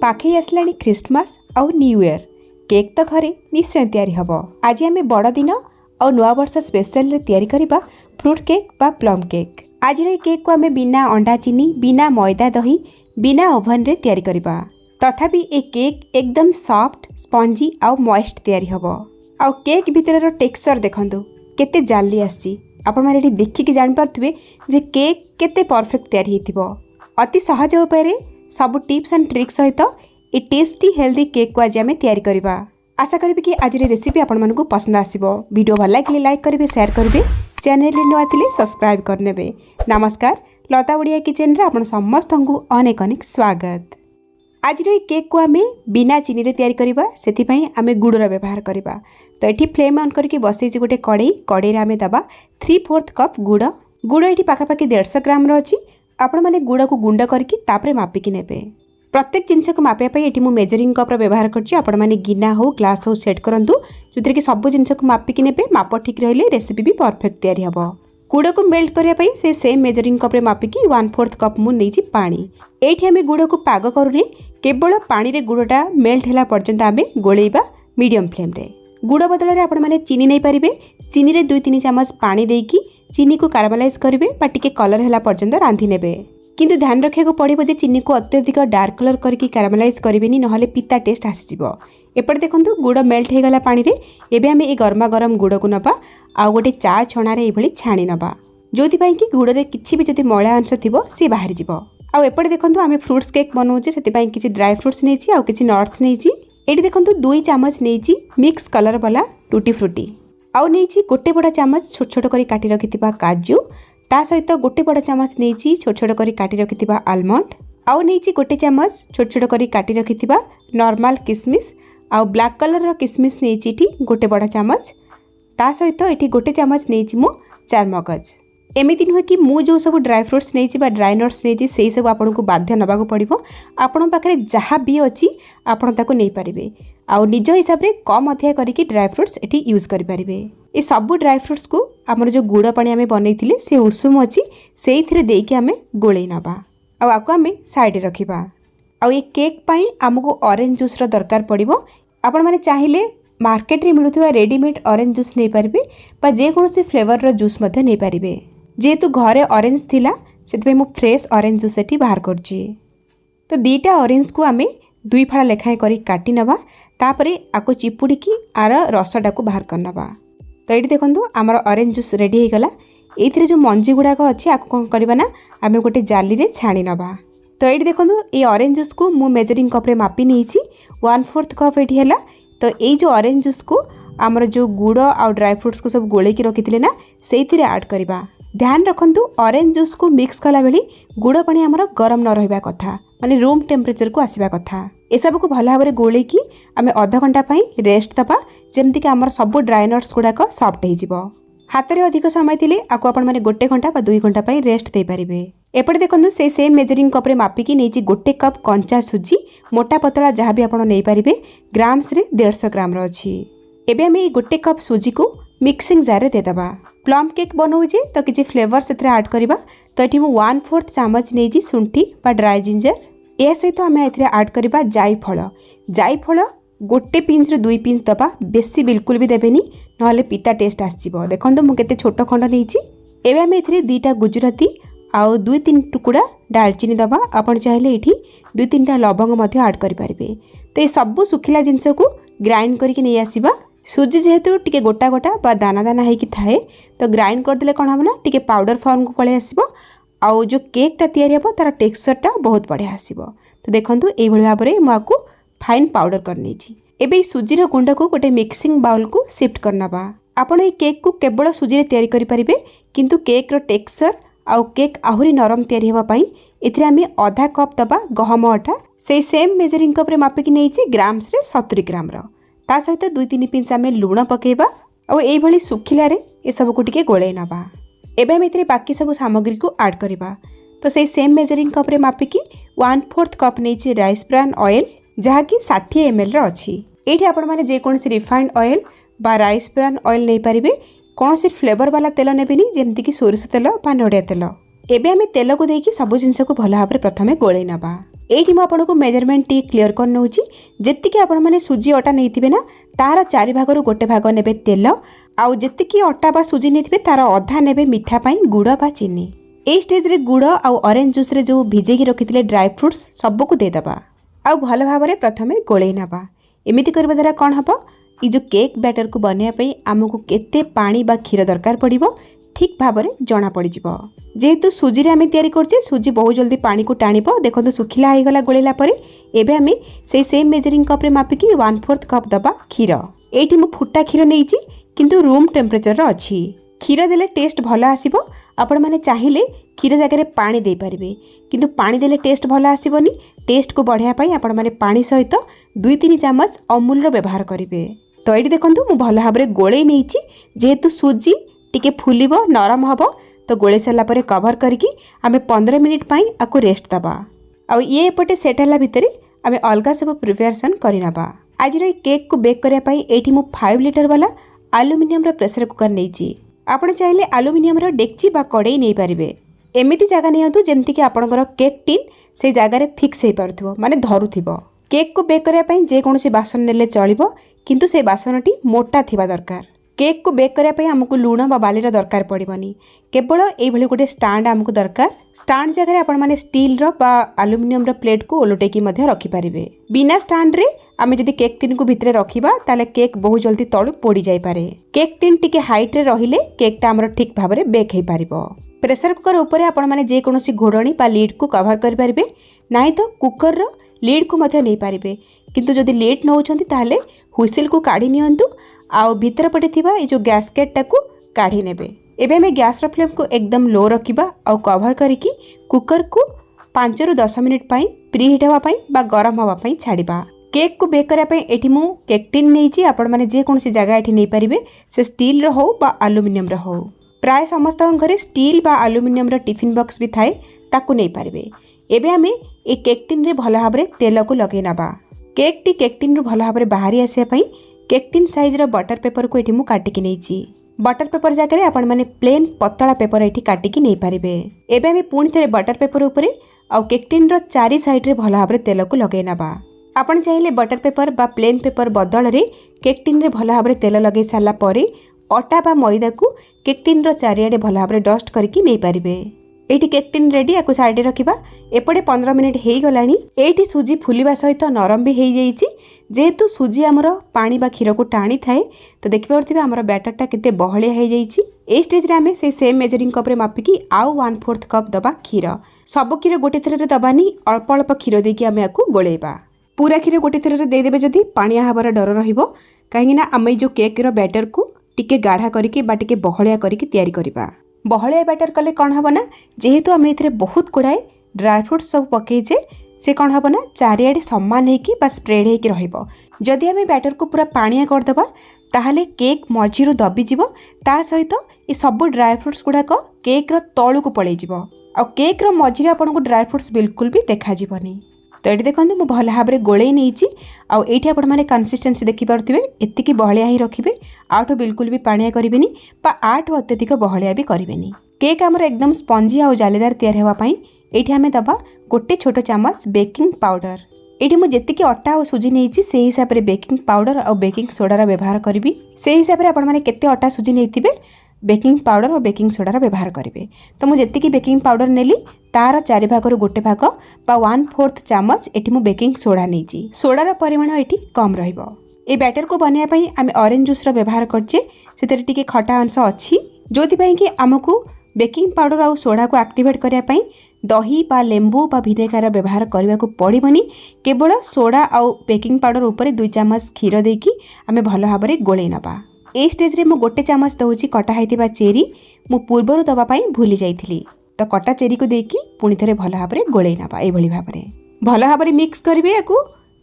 पाखे आसला ख्रिस्टमास आउ न्यू ईयर केक तो घरे निश्चय तैयारी हब। आज आम बड़ दिन और नुआ वर्ष स्पेशल रे तैयारी करिबा फ्रूट केक बा प्लम केक। आज ये केक को आम बिना अंडा चीनी बिना मैदा दही बिना ओभन रे तैयारी करिबा। तथापि ए केक एकदम सॉफ्ट स्पंजी आउ मॉइस्ट तैयारी हब। आउ केक भितर टेक्सचर देखंतु केते जाली आसी। आपण माने एठी देखिकी जान पारथुबे जे केक केते परफेक्ट तैयारी हेतिबो। अति सहज उपाय रे सब टिप्स एंड ट्रिक्स सहित ए टेस्टी हेल्दी केक को आज आम तैयारी करबा। आशा करी कि आज रेसिपी आपण मानकु पसंद आसीबो। वीडियो भल लागिले लाइक करिवे शेयर करिवे चैनल रे नुआ थिले सब्सक्राइब करनेबे। नमस्कार लता ओडिया किचन रे आपण समस्तंकु अनेक अनेक स्वागत। आज ये केक को आम बिना चीनी रे तैयारी करबा सेति पई आम गुड़र व्यवहार करबा। तो एठी फ्लेम ऑन करके बसई गोटे कड़े आम दबा 3/4 कप गुड़ एठी पाखापाखि 150 ग्राम रही। आपण माने गुड़ को गुंड करके तापरे मापिकी नेबे। प्रत्येक जिनस को मापिया पई एठी मु मेजरिंग कप रो व्यवहार करछि। आपण माने गिना हो ग्लास हो सेट करंतु जोतिर कि सब जिनस को मापिकी नेबे। माप ठीक रहले रेसिपी भी परफेक्ट तैयारी हबो। गुड़ को मेल्ट करिया पई से सेम मेजरिंग कप रे मापिकी 1/4 कप मु नेछि पानी। एठी आमे गुड़ को पाग करूनी केवल पानी रे गुड़टा मेल्ट होला पर्यंत आमे गोलेइबा मीडियम फ्लेम रे। गुड़ बदल रे आपण माने चीनी नै परिबे। चीनी रे 2-3 चम्मच पानी देकी चीनी को कारामेलाइज करिवे बा टिके कलर होला पर्यंत रांधी नेबे। किंतु ध्यान रखिया पड़ो जे चीनी को अत्यधिक डार्क कलर करके कारामेलाइज करेनि नहले पिता टेस्ट आसीजिवो। एपटे देखंतु गुड़ मेल्ट हो गला पानी रे। एबे आमे ए गरमा गरम गुड़ को नबा आ गोटे चा छणा रे एभली छाणी नबा जोथि पई कि गुड़ रे किछि भी जदि मयला अंश थिबो से बाहरी जिवो। आ एपटे देखंतु आमे फ्रूट्स केक बनाउचे सेति पई किछि ड्राई फ्रूट्स नेछि आ किछि नट्स नेछि। एठी देखंतु 2 चम्मच नेछि मिक्स कलर वाला टूटी फ्रूटी आउ नेछि गोटे बड़ा चम्मच छोट छोट करी काटी रखिथिबा काजू। ता सहित गोटे बड़ा चम्मच नेछि छोट छोट करी काटी रखिथिबा आलमंड आउ नेछि गोटे चम्मच छोट छोट करी काटी रखिथिबा नॉर्मल किसमिस आउ ब्लैक कलर रो किसमिस नेछि एठी गोटे बड़ा चम्मच। ता सहित एठी गोटे चम्मच नेछि मु चारमगज। एमिति नुहे कि मु जो सब ड्राई फ्रूट्स नेछि बा ड्राई नट्स नेछि सेही सब आपन को बाध्य नबाको पड़िबो। आपन पाखरे जहा भी अछि आपन ताको नै परिबे आउ निज हिसाब रे कम अधिया करिकि ड्राई फ्रूट्स एठी यूज करि परिबे। ए सब ड्राई फ्रूट्स को हमर जो गुड़ पानी आमे बनैथिले से उषुम अछि सेइथिरे देकी आमे गोळै नबा आउ आको आमे साइड रे रखिबा। आउ ए केक पई हमको ऑरेंज जूस रो दरकार पड़िबो। आपन माने चाहिले मार्केट रे मिलुथबा रेडीमेड ऑरेंज जूस नै परिबे बा जे कोनोसी फ्लेवर रो जूस मध्ये नै परिबे। जेहेतु घरे ऑरेंज थिला सेति मु फ्रेश ऑरेंज जूस एठी बाहर करछि। तो 2टा ऑरेंज को आमे 2 फाळा लेखाए करी काटी नबा तापरे आको चिपुडी की आर रसटा को बाहर कर नबा। तो एठी देखंतु हमर ऑरेंज जूस रेडी हे गला। एथिरे जो मंजी गुडा को अछि आको कोन करबा ना आमे गोटे जाली रे छाणी नबा। तो एठी देखंतु ए ऑरेंज जूस को मु मेजरिंग कप रे मापी नेछि 1/4 कप एठी हैला। तो ए जो ऑरेंज जूस को हमर जो गुड़ आ ड्राई फ्रूट्स को सब गोळे की रखिथिले ना सेइथिरे ऐड करबा। ध्यान रखंतु ऑरेंज जूस को मिक्स कला बेली गुड़ पानी हमर गरम न रहबा कथा माने रूम टेम्परेचर को आसीबा कथा। ए सब को भला भाबरे गोळे की आमे आधा घंटा पई रेस्ट दबा जेमति कि हमर सब ड्राई नट्स गुडा को सॉफ्ट हे जिवो। हाथ रे अधिक समय थिले आको आपण माने 1 घंटा बा 2 घंटा पई रेस्ट दे परिबे। एपटे देखंतु से सेम मेजरिंग कप रे मापी की नेछि गोटे कप कंचा सुजी मोटा पतला जहा भी आपण नै परिबे ग्राम्स रे 150 ग्राम रो अछि। एबे आमे गोटे कप सुजी को मिक्सिंग जार रे दे दबा। प्लम केक बनाऊे तो किसी फ्लेवर से ऐड करवा। तो ये 1/4 चम्मच नहीं शुंठी बा ड्राई जिंजर या सहित आम ऐड करवा जायफल। जायफल गोटे पिंच रे 2 पिंच दबा बेसी बिल्कुल भी देबेनी नहले पिता टेस्ट आसीबो। देखंतु मु केते छोट खंड नेछि। एबे आम एथिरे 2टा गुजराती आउ 2-3 टुकुड़ा दालचीनी दबा। आपण चाहिले एठी 2-3टा लवंग मध्ये ऐड करि परिबे। तो ये सब सुखिला जिंस को ग्राइंड करके नहीं आसीबा। सुजी जेहेतु टिके गोटा गोटा बा दाना दाना होगी थाए तो ग्राइंड करदे कौन हम ना टिके पाउडर फॉर्म को पलि आसो। आउ जो केकटा तैयारी हे तार टेक्सचरटा बहुत बढ़िया आसो। तो देखंतु एई भली भाबरे मु आकु फाइन पाउडर कर नेछि। एबे सुजीर गुंड को गोटे मिक्सिंग बाउल को शिफ्ट करनबा। आपण ए केक को केवल सुजी रे तैयारी करि परिबे किंतु केक रो टेक्सचर आउ केक आहुरी नरम तैयारी हेबा पई एथिरे आमे आधा कप दबा गहम अटा से सेम मेजरिंग कप रे मापिकी नेछि ग्राम्स रे 70 ग्राम रो। ता सहित 2-3 पिंच आमे लूण पकेबा और एई भली सुखिला रे ए सब को टिके गोळे नबा। एबे हम एथिरे बाकी सब सामग्री को ऐड करबा। तो सेई सेम मेजरिंग कप रे मापिकी 1/4 कप नेछि राइस ब्रान ऑयल जहा कि 60 ml रो अछि। एठी आपण माने जे कोनसी रिफाइंड ऑयल बा राइस ब्रान ऑयल नै परिबे। कोनसी फ्लेवर वाला तेल नेबेनी जेमति कि सोरिष तेल बा नडिया तेल। एबे हम तेल को देकी सब जिंस को भला भाबरे प्रथमे गोळे नबा। एठी मु आपनको मेजरमेंट टी क्लियर कर नउची जेतिकी आपण माने सुजी अटा नेइथिबे ना तार 4 भागरु गोटे भाग नेबे तेल आउ जेतिकी अटा बा सुजी नेइथिबे तार अधा नेबे मिठा पई गुड़ बा चीनी। ए स्टेज रे गुड़ आउ ऑरेंज जूस रे जो भिजेकी रखिथिले ड्राई फ्रूट्स सब को दे दबा आउ भल भाबरे प्रथमे गोळेई नबा। एमिति करबा द्वारा कोन हबो ई जो केक बैटर को बनिया पई हमकु केते पानी बा क्षीर दरकार पड़िबो ठीक भाबरे जना पड़ जिवो। जेहेतु सुजी रे आमे तयारी करछे सुजी बहुत जल्दी पानी को टाणिबो। देखंतु सुखिला हो गला गोळेला परे एबे आमे से सेम मेजरिंग कप रे मापिकी 1/4 कप दबा क्षीर। एठी मु फुटा क्षीर नेइची किंतु रूम टेम्परेचर रो अछि। क्षीर देले टेस्ट भलो आसीबो। आपण माने चाहिले क्षीर जगह रे पानी दे परिबे किंतु पानी देले टेस्ट भलो आसीबोनी। टेस्ट को बढ़िया पई आपण माने पानी सहित 2-3 चम्मच अमूल रो व्यवहार करिवे। तो एठी देखंतु मु भलो भाबरे गोळेई नेइची जेहेतु सुजी टिके फुलिबो नरम हबो तो गोळे साला परे कवर करके आमे 15 मिनिट पई आको रेस्ट दबा। आ ये एपटे सेट हला भितरे आमे अलगा सब प्रिपरेशन करि नबा। आज रे केक को बेक करिया पई एठी मु 5 लीटर वाला एल्युमिनियम रो प्रेशर कुकर नेइची। आपण चाहिले एल्युमिनियम रो डेक्ची बा कड़ाई नै परिबे। एमिति जगह नियंतु जेमति कि आपनकर केक टिन से जगह रे फिक्स हे परथुबो माने धरुथिबो। केक को बेक करिया पई जे कोनोसी बासन नेले चलिबो किंतु से बासनटी मोटा थिबा दरकार। केक को बेक करिया पई हमकु लूण बा बालीर दरकार पड़िबनी केवल एई भली गोटे स्टैंड हमकु दरकार। स्टैंड जगह रे आपण माने स्टील रो बा एल्युमिनियम रो प्लेट को ओलटेकी मध्ये रखि परिबे। बिना स्टैंड रे आमे जदि केक टिन को भितरे रखिबा ताले केक बहुत जल्दी तळु पोडी जाई पारे। केक टिन टिके हाइट रे रहिले केक ता हमर ठीक भाबरे बेक हे पारिबो। प्रेशर कुकर ऊपर आपण माने जे कोनोसी घोड़णी बा लीड को कवर कर परिबे नाही तो कुकर रो लीड को मध्ये नै पारिबे किंतु जदि लीड नउछंती ताले हुइसिल को काढी नियंतु आउ भीतर पटे थिबा ए जो गैसकेट टाकू काढी नेबे। एबे हमें गैस रो फ्लेम को एकदम लो रखिबा आउ कवर करिकी कुकर को 5 रु 10 मिनिट पई प्रीहीट हवा पई बा गरम हवा पई छाडिबा। केक को बेक करिया पई एठी मु केक टिन नेइची आपण माने जे कोनसी जगह एठी नै परिबे से स्टील रो हो बा एल्युमिनियम रो हो। प्राय समस्त घरे स्टील बा एल्युमिनियम रो टिफिन बॉक्स भी थाए ताकू नै परिबे। एबे हमें ए केक टिन रे भलो भाबरे तेल को लगै नबा। केक टी केक टिन रो भलो भाबरे बाहरी आसिया पई केक टिन साइज रो बटर पेपर को एठी मु काटिकी नेइची। बटर पेपर जगह आपण माने प्लेन पतला पेपर एठी काटिकी नै परिबे। एबे हमें पुणी थरे बटर पेपर ऊपरे आ केक टिन रो चारि साइड रे भलो भाबरे तेल को लगै नबा। आपण चाहिले बटर पेपर बा प्लेन पेपर बदल रे केक टिन रे भलो भाबरे तेल लगै साला परे अटा बा मैदा को केक टिन रो चारियाडे भलो भाबरे डस्ट करके नै परिबे। एठी केक टिन रेडी आकु साइड रे रखिबा। एपटे 15 मिनिट हेई गलानी। एठी सुजी फुलिबा सहित नरम भी हेई जाईची। जेहेतु सुजी हमरो पानी बा क्षीर को टाणी थाए तो देखि परथिबे हमरो बैटरटा केते बहलिया हेई जाईची। ए स्टेज रे हमें से सेम मेजरिंग कप रे मापिकी आउ 1/4 कप दबा क्षीर। सब क्षीर गोटे थरे रे दबानी अल्प अल्प क्षीर देकी हमें आकु गोळेबा। पूरा क्षीर गोटे थरे रे दे देबे जदी पानिया हबार डर रहिबो काहेकिना आमे जो केक रो बैटर को टिके गाढ़ा करिके बा टिके बहलिया करिके तयारी करिबा। बहलिया बैटर कले कौन हम ना जेहेतु आम ए बहुत गुड़ाए ड्राई फ्रूट्स सब पकईचे से कौन हम ना चारिआडे सम्मान होगी स्प्रेड होगी रहिबो। जदि आम बैटर को पूरा पानिया करदबा ताहले केक मझिरु दबिजिवो ता सहित ये सब ड्राई फ्रूट्स गुड़ाक केक रो तळु को पळै जिवो आ केक रो मझिरे आपनको ड्राई फ्रूट्स बिल्कुल भी देखा जिवोनी। तो ये देखो मुझे भल भाव में गोले नहीं आईटी आपण मैंने कन्सिस्टेंसी देखिपे एतिकी बहलिया ही रखिए आठू बिल्कुल भी पानिया करेंगे आठू अत्यधिक बहलिया भी करेंगे। केक आमर एकदम स्पंजी आ जालीदार तैयारी होगापाई ये आम दबा गोटे छोट चामच बेकिंग पाउडर। ये मुझे जी अटा और सुजी नहीं से हिसाब से बेकिंग पाउडर और बेकिंग सोडार व्यवहार करी से हिसाब से आपने केते अटा सुजी नहीं बेकिंग पाउडर और बेकिंग सोडार व्यवहार करेंगे। तो मुझे जी बेकिंग पाउडर नेली तार 4 भाग गोटे भाग बा 1/4 चामच एटी मु बेकिंग सोडा नहीं सोडार परिमाण ये कम रहिबो। ए बैटर को बनवाई आम ऑरेंज जूस व्यवहार करछे से खटा अंश अच्छी जो कि आमको बेकिंग पाउडर और सोडा को एक्टिवेट करने दही बा लेंबू बा भिनेगार व्यवहार करने को पड़ोनी। केवल सोडा और बेकिंग पाउडर ऊपर 2 चामच क्षीर देकी आम भल भाव में गोले नबा। ए स्टेज रे मु गोटे चामच दउची कटा होइतिबा चेरी मु पूर्वरु दबा पाई भूली जाइथिली। तो कटा चेरी को देकी पुणी थरे भल भाव में गोले नबा। ए भली भाव में भल भाव में मिक्स करिवे याकू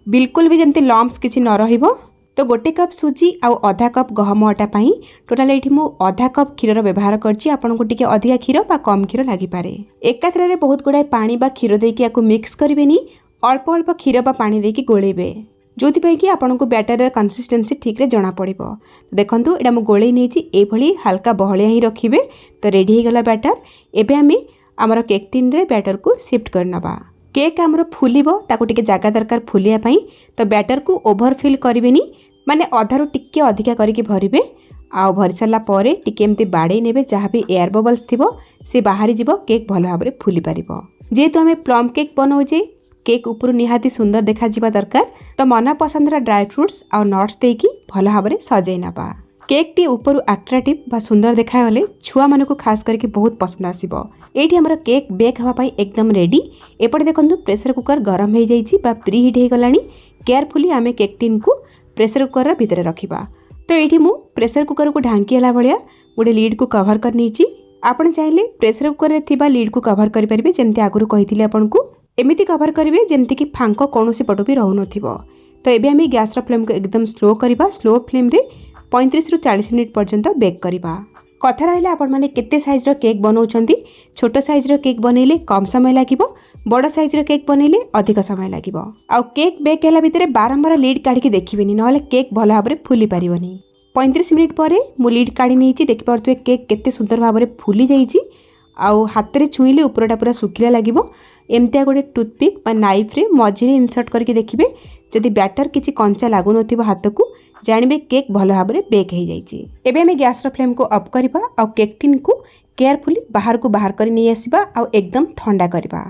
बिल्कुल भी जंती लम्प्स किछि न रहिबो। तो गोटे कप सुजी आउ आधा कप गहम अटा पाई टोटाल ये मु आधा कप क्षीर व्यवहार करछि। आपनको टिके अधिका क्षीर बा कम क्षीर लागि पारे। एकाथरे रे बहुत गुडा पानी बा क्षीर देकी याकू मिक्स करिवेनी अल्प अल्प क्षीर बा पानी देकी गोलेबे जो कि आपको बैटर कंसिस्टेंसी ठीक रे जना पड़िबो। तो देखंतु एटा मु गोले नहीं ए भली हल्का बहलिया ही रखिबे। तो रेडी हो गला बैटर। एबे आमे हमर केक टिन रे बैटर को शिफ्ट करनबा। केक आमर फुलिबो ताकू टिके जगह दरकार फुलिया पई तो बैटर को ओवरफिल करिवेनी माने अधारू टिके अधिका करिके भरिबे आउ भरि सारा परे टिके एमती बाड़े नेबे जहाँ भी एयर बबल्स थिबो से बाहरी जीवो केक भल भाव में फुली पारिबो। जेहेतु आम प्लम केक बनाऊे केक उपरू निहाती सुंदर देखा जिबा दरकार तो मन पसंदर ड्राई फ्रुट्स आ नट्स देकी भल भाव में सजाई नबा। केक टी उपरू अट्राक्टिव बा सुंदर देखागले छुआ मन को खास करके बहुत पसंद आसीबो। एठी हमर केक बेक हवा पई एकदम रेडी। एपटे देखंतु प्रेशर कुकर गरम हो जाइछि बा प्री हीट हो गलानी। केयरफुली आमे केक टिन को प्रेशर कुकर भितर रखिबा। तो ये मु प्रेशर कुकर को ढांकी हला भलिया गोटे लीड को कवर कर नीची। आपण चाहिले प्रेशर कुकर रे थिबा लीड को कवर करि परिबे जेमति आगुरु कहिथिले आपन को एमिति कवर करिवे जेमति कि फांको कोनोसी पटो भी रहउ नथिबो। तो एबे आमे गैस रो फ्लेम को एकदम स्लो करिबा। स्लो फ्लेम रे 35 रु 40 मिनिट पर्यंत बेक करिबा। कथा रहिला आपण माने केते साइज रो केक बनाउछंती। छोटो साइज रो केक बनैले कम समय लागिबो, बड़ साइज रो केक बनैले अधिक समय लागिबो। आ केक बेक हैला भितरे बारंबार लीड काढी के देखिबेनी नहले केक भल भाव में फुली पारिबनी। 35 मिनिट पर मु लीड काढी नेछि। देखि परतुए केक केते सुंदर भाव में फुली जाइछि। आउ हाथ रे छुईले ऊपरटा पूरा सुखिला लागिबो। एमतिया गोटे टूथपिक बा नाइफ रे मझिरे इंसर्ट करके देखिबे जदि बैटर किछि कंचा लागु नथिबो हाथ को जानिबे केक भल भाव में बेक हो जाइछि। एबे हमें गैस रो फ्लेम को अफ करबा आ केक टिन को केयरफुली बाहर को बाहर कर नहीं आसीबा आ एकदम ठंडा करबा।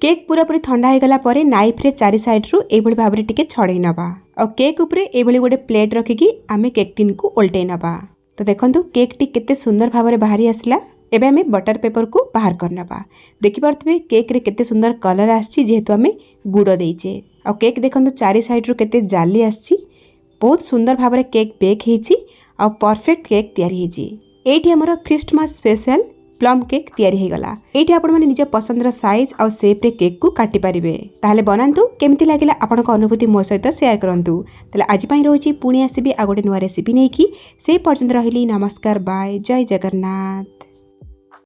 केक पूरा पूरी ठंडा हो गला परे नाइफ रे चारि साइड रु एभली भाव रे टिके छड़े नबा आ केक ऊपर एभली गोटे प्लेट रखिकी आमे केक टिन को उल्टे नबा। तो देखंतु केक टी केते सुंदर भाव में बाहरी आसला। एबे आमे बटर पेपर को बाहर करनबा। देखि परतबे केक रे केते सुंदर कलर आछि जेहेतु आमे गुड़ देइचे। आ केक देखंतु चारि साइड रु केते जाली आछि। बहुत सुंदर भाव में केक बेक हेछि आ परफेक्ट केक तैयारी हेछि। एठी हमर क्रिसमस स्पेशल प्लम केक तैयारी हो गला। एठी आपण माने निज पसंदर साइज और शेप रे केक को काटी परिबे। ताहले बनांतु केमति लागिला आपण को अनुभूति मो सहित शेयर करंतु। ताले आज पई रहउची पुणी आसीबी आ गोटे नुवा रेसिपी नेकी। से पर्यंत रहिली नमस्कार बाय जय जगन्नाथ।